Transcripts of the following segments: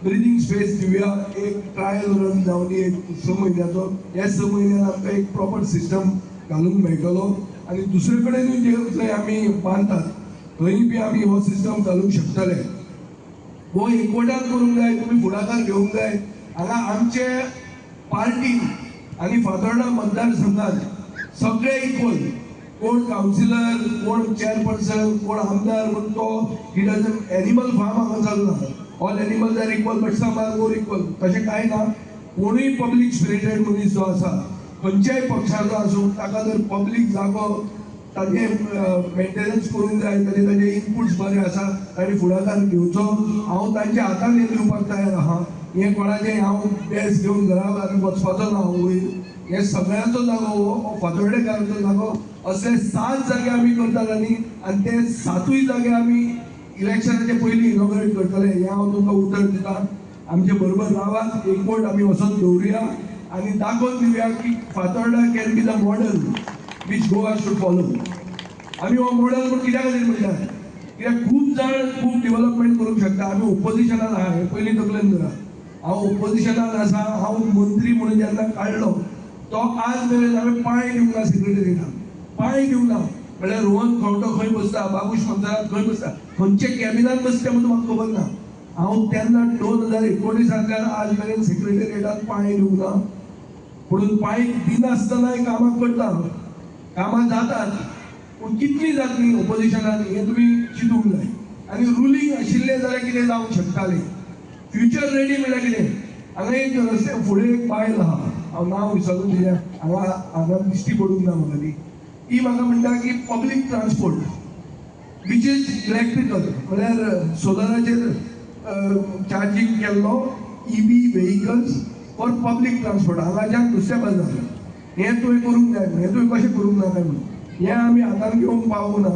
Breathing space दिवया. एक trial run जावन एक 6 म्हयन्याचो. ह्या 6 म्हयन्यान आमकां एक प्रॉपर सिस्टम घालूंक मेळटलो आनी दुसरे कडेन जे आमी बांदतात थंय बी आमी हो सिस्टम घालूंक शकतले. हो एकवटान करूंक जाय. तुमी फुडाकार घेवंक जाय. हांगा आमचे पार्टीन आनी फातोर्डा मतदारसंघात सगळे इक्वल. कोण काउन्सिलर, कोण चेअरपर्सन, कोण आमदार म्हणून तो ही डजंट एनिमल फार्म हांगा चालू ना. All animals are equal but some are more equal. तशें कांय ना. कोणूय पब्लीक स्पिरिटेड मनीस जो आसा खंयच्याय पक्षाचो आसूं ताका जर पब्लीक जागो ताजे मेंटेनन्स करूंक जाय तरी ताजे इनपुट्स बरे आसा ताणी फुडाकार घेवचो. हांव तांच्या हातान दिवपाक तयार आहा. हें कोणाचें हांव बेस घेवन घरा घालून वचपाचो ना वयर. हे सगळ्यांचो जागो हो फातोर्डेकारांचो जागो. असले 7 जागे आमी करतात आनी ते 7य जागे आमी इलेक्शनाचे पयलीं इनॉग्रेट करतले. हें हांव तुमकां उतर दितां. आमचे बरोबर रावात. एकवट आमी वचून दवरुया आनी दाखोवन दिवया की Fatorda can be the model which Goa should follow. आमी हो मॉडल म्हूण कित्या खातीर म्हणटात कित्याक खूब जाण खूब डेव्हलपमेंट करूंक शकता. आमी ओपोजिशनान आहा हें पयलीं तकलेन धरा. हांव ओपोजिशनान आसा. हांव मंत्री म्हणून जेन्ना काडलो तो आज मेरेन हांवें पांय दिवंक ना सेक्रेटरीयेटाक. पांय दिवंक ना. म्हणल्यार रोहन खंवटो खंय बसता, बाबूश मंत्रात खंय बसता, खंयचे कॅबिनात बसता म्हणून म्हाका खबर ना. हांव तेन्ना 2019 आज मेरेन सेक्रेटरीयेटात पांय दिवंक ना. म्हणून पांय दिनासतनाय कामां करता. कामां जातात पूण कितलीं जातलीं ओपोजिशनान हें तुमी चिंतूंक जाय. आनी रुलींग आशिल्लें जाल्यार कितें जावंक शकतालें. फ्युचर रेडी म्हळ्यार कितें. हांगा एक रस्ते फुडें एक बायल आहा. हांव नांव विसरून दिलें. हांगा दिश्टी पडूंक ना म्हाका ती. ती म्हाका म्हणटा की public transport which is electrical म्हळ्यार सोलराचेर चार्जींग केल्लो EV vehicles for public transport हांगाच्यान दुसऱ्या बाजार. हें तुवें करूंक जाय. हें तुवें कशें करूंक ना काय म्हणून हें आमी हातान घेवंक पावूंक ना.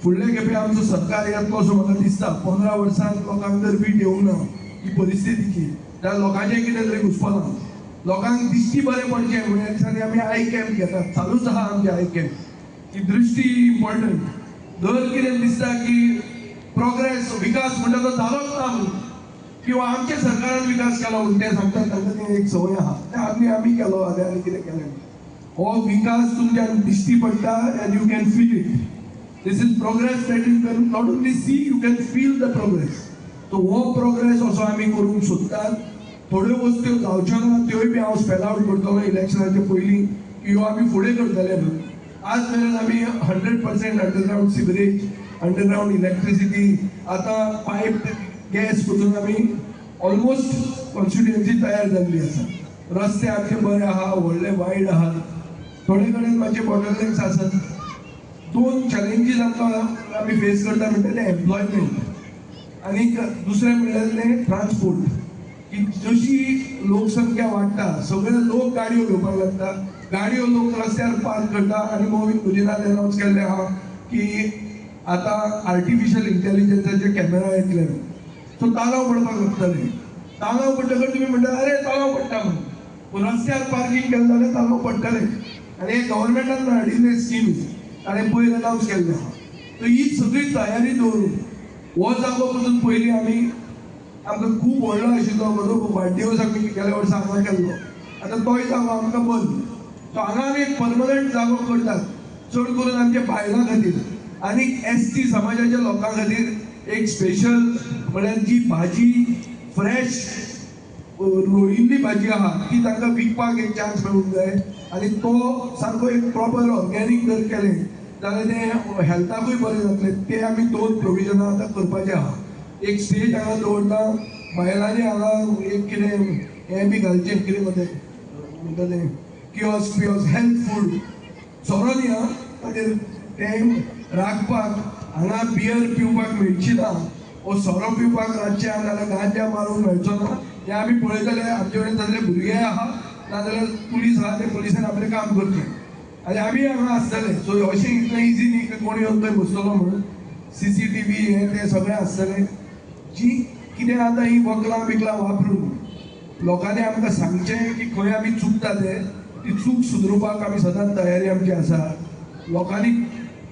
फुडले खेपे आमचो सरकार येतलो असो म्हाका दिसता. 15 वर्सांत लोकांक जर वीट येवंक ना ही परिस्थितीची जाल्यार लोकांचें कितें तरी घुसपना. लोकांक दिश्टी बरें पडचें म्हणून ह्या दिसांनी आमी आय कॅम्प घेतात. चालूच आहा आमचे आय कॅम्प. ही दृश्टी इम्पॉर्टंट. जर कितें दिसता की प्रोग्रेस विकास म्हणटा तो जालोच ना म्हणून किंवा आमच्या सरकारान विकास केलो म्हणून ते सांगतात तांकां ती एक संवय आहा ते आमी केलो आनी कितें केलें. हो विकास तुमच्यान दिश्टी पडटा and you can feel it. This is progress that you can not only see you can feel the progress. So हो प्रोग्रेस असो आमी करूंक सोदतात. थोड्यो वस्तू जावच्यो ना त्योय बी हांव स्पेल आवट करतलो इलेक्शनाचे पयलीं की ह्यो आमी फुडें करतले म्हणून. आज मेरेन आमी 100% अंडरग्रावंड सिवरेज, अंडरग्रावंड इलेक्ट्रिसिटी, आतां पायप गॅस पसून आमी ऑलमोस्ट कॉन्स्टिट्युएन्सी तयार जाल्ली आसा. रस्ते आमचे बरे आहा, व्हडले वायड आहात. थोडे कडेन मातशे बॉटलनेक्स आसात. 2 चॅलेंजीस आमकां आमी फेस करता म्हणटा ते एम्प्लॉयमेंट आनी दुसरें म्हणल्यार तें ट्रान्सपोर्ट. की जशी लोकसंख्या वाडटा सगळे लोक गाडयो घेवपाक लागता. गाडयो लोक रस्त्यार पार्क करता आनी मोदीनान अनाउन्स केल्लें आहा की आतां आर्टिफिशियल इंटेलिजन्साचे कॅमेरा येतले. सो तालाव पडपाक लागतले. तालाव पडटकच तुमी म्हणटा अरे तालाव पडटा म्हणून. पूण रस्त्यार पार्किंग केलें जाल्यार तालाव पडटले. आनी हे गव्हर्मेंटान हाडिल्ले स्किम्स ताणें पयर अनाउन्स केल्ले आहा. सो ही सगळी तयारी दवरून हो जागो पसून पयलीं आमी आमकां खूब व्हडलो आशिल्लो बरोबर वाडदिवस आमी गेल्या वर्सा हांगा केल्लो. आतां तोय जागो आमकां बंद. सो हांगा आमी एक परमनंट जागो करतात चड करून आमच्या बायलां खातीर आनी ST समाजाच्या लोकां खातीर एक स्पेशल म्हळ्यार जी भाजी फ्रेश रोयिल्ली भाजी आहा ती तांकां विकपाक एक चान्स मेळूंक जाय. आनी तो सारको एक प्रॉपर ऑर्गेनीक जर केलें जाल्यार तें हेल्थाकूय बरें जातलें. ते आमी 2 प्रोविजनां आतां करपाचें आहा. एक स्टेज हांगा दवरता. बायलांनी हांगा एक कितें हें बी घालचें कितें म्हणटा तें कियोस्क हेल्थ फूड सोरो न्ही आं ताचेर तें राखपाक. हांगा बियर पिवपाक मेळची ना. वो सोरो पिवपाक रातच्यान नाजाल्यार गांजा मारूंक मेळचो ना. हें आमी पळयतले. आमचे कडेन तातले भुरगे आहा नाजाल्यार पुलीस आहा ते पुलिसांन आपलें काम करचें आनी आमी हांगा आसतले. सो अशें इतलें इजी न्ही की कोण येवन थंय बसतलो म्हणून. CCTV हें तें सगळें आसतलें. जी कितें आतां ही वखलां बिकलां वापरून लोकांनी आमकां सांगचें की खंय आमी चुकता तें ती चूक सुदरुपाक आमी सदांच तयारी आमची आसा. लोकांनी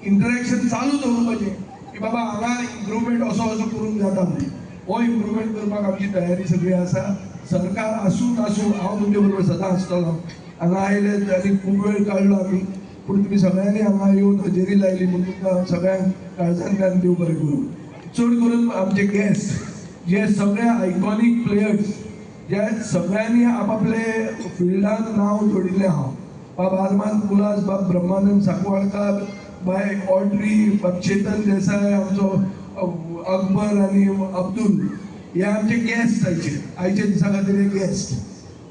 इंटरेक्शन चालू दवरपाचें की बाबा हांगा इम्प्रुवमेंट असो करूंक जाता म्हणून. हो इम्प्रुवमेंट करपाक आमची तयारी सगळी आसा. सरकार आसूं नासूं हांव तुमचे बरोबर सदां आसतलो. हांगा आयले आनी खूब वेळ काडलो आमी, पूण तुमी सगळ्यांनी हांगा येवन हजेरी लायली म्हणून तुमकां सगळ्यांक काळजान ज्ञान देव बरें करूं. चड करून आमचे गेस्ट जे सगळे आयकॉनीक प्लेयर्स जे सगळ्यांनी आपापले फिल्डान नांव जोडिल्लें आहा. बाब आरमान कुलास, बाब ब्रह्मानंद साकवाळकार, बाय ऑड्री, बाब चेतन देसाय, आमचो अकबर आनी अब्दुल, हे आमचे गेस्ट आयचे दिसा खातीर हे गेस्ट.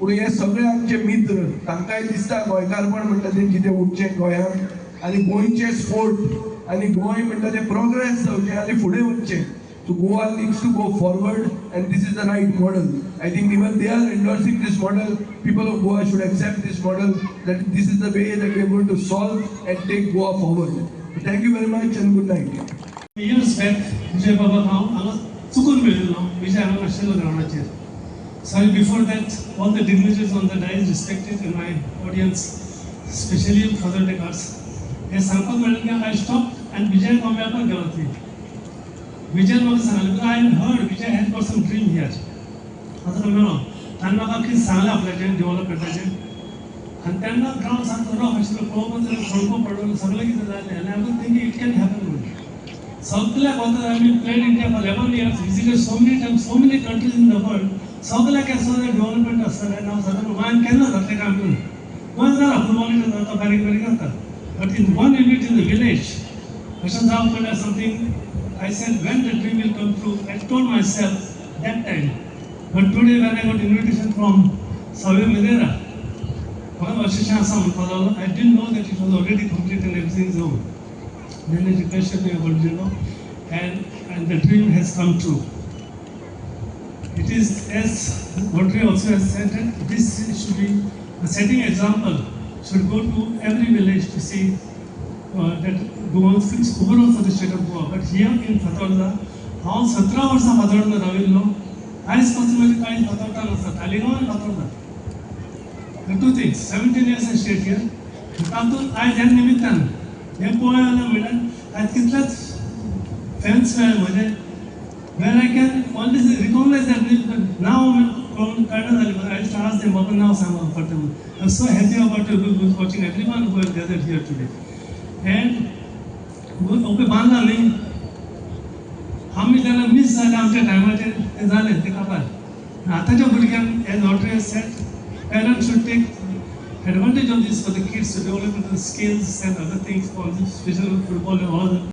पूण हे सगळे आमचे मित्र. तांकांय दिसता गोंयकारपण म्हणटा तें कितें उरचें गोंयांत आनी गोंयचे स्पोर्ट आनी गोंय म्हणटा तें प्रोग्रेस जावचें आनी फुडें वचचें. So Goa needs to go forward, and this is the right model. I think even they are endorsing this model. People of Goa should accept this model, that this is the way that we are going to solve and take Goa forward. So thank you very much and good night. Years back, Vijay Baba हांव चुकून मेळिल्लो विजय हांगा नाशिल्लो ग्रावंडाचेर. So before that, all the dignitaries on the dais, respected in my audience, especially Fatorda. हे सांगपाक मेळ्ळें की I stopped and Vijay गोंब्याकर गेलो थंय. विजय म्हाका सांगलें because I heard Vijay had got some dream here. आतां तो मेळ्ळो ताणें म्हाका कितें सांगलें आपल्याचें डेवलपमेंटाचें. आनी तेन्ना ग्रावंड सामको रफ आशिल्लो, पळोवपाक जाल्यार खळको पडलो, सगळें कितें जालें. आनी I was thinking it can happen म्हणून. सगळ्याक वता आमी played India for 11 years, visited so many Times, so many countries in the world. सगळ्याक असो डेवलपमेंट आसता आनी हांव सदां गोंयान केन्ना जातलें काम करून. गोंयांत जाता फुटबॉल जाता, बारीक बारीक जाता, but in one unit in the village अशें जावंक म्हणल्यार something. I said when the dream will come true, I told myself that time. But today when I got invitation from Savi Medera, I didn't know that it was already complete and everything is over. Then I requested me about Jino, and the dream has come true. It is, as Godfrey also has said, that this should be a setting example, should go to every village to see that Goa speaks overall for the state of Goa. But here in Fatorda, हांव 17 वर्सां फातोर्डा राविल्लो. आयज पासून म्हजे कांय फातोर्डा नासता, तालिगांव आनी Fatorda. The two things, 17 years I stayed here. तातूंत आयज ह्या निमित्तान हें पळोवया म्हणल्यार आयज कितलेच फॅन्स मेळ्ळे म्हजे, where I can always recognize that now कळना जालें. I used to ask them म्हाका नांव सांगपाक पडटा म्हणून. I'm so happy about watching everyone who has gathered here today. And okay बांदला न्ही, आमी जेन्ना मिस जालें आमच्या टायमाचेर तें जालें तें काबार. आतांच्या भुरग्यांक as Audrey has said, parents should take advantage of this for the kids to develop the skills and other things for the special football and all that.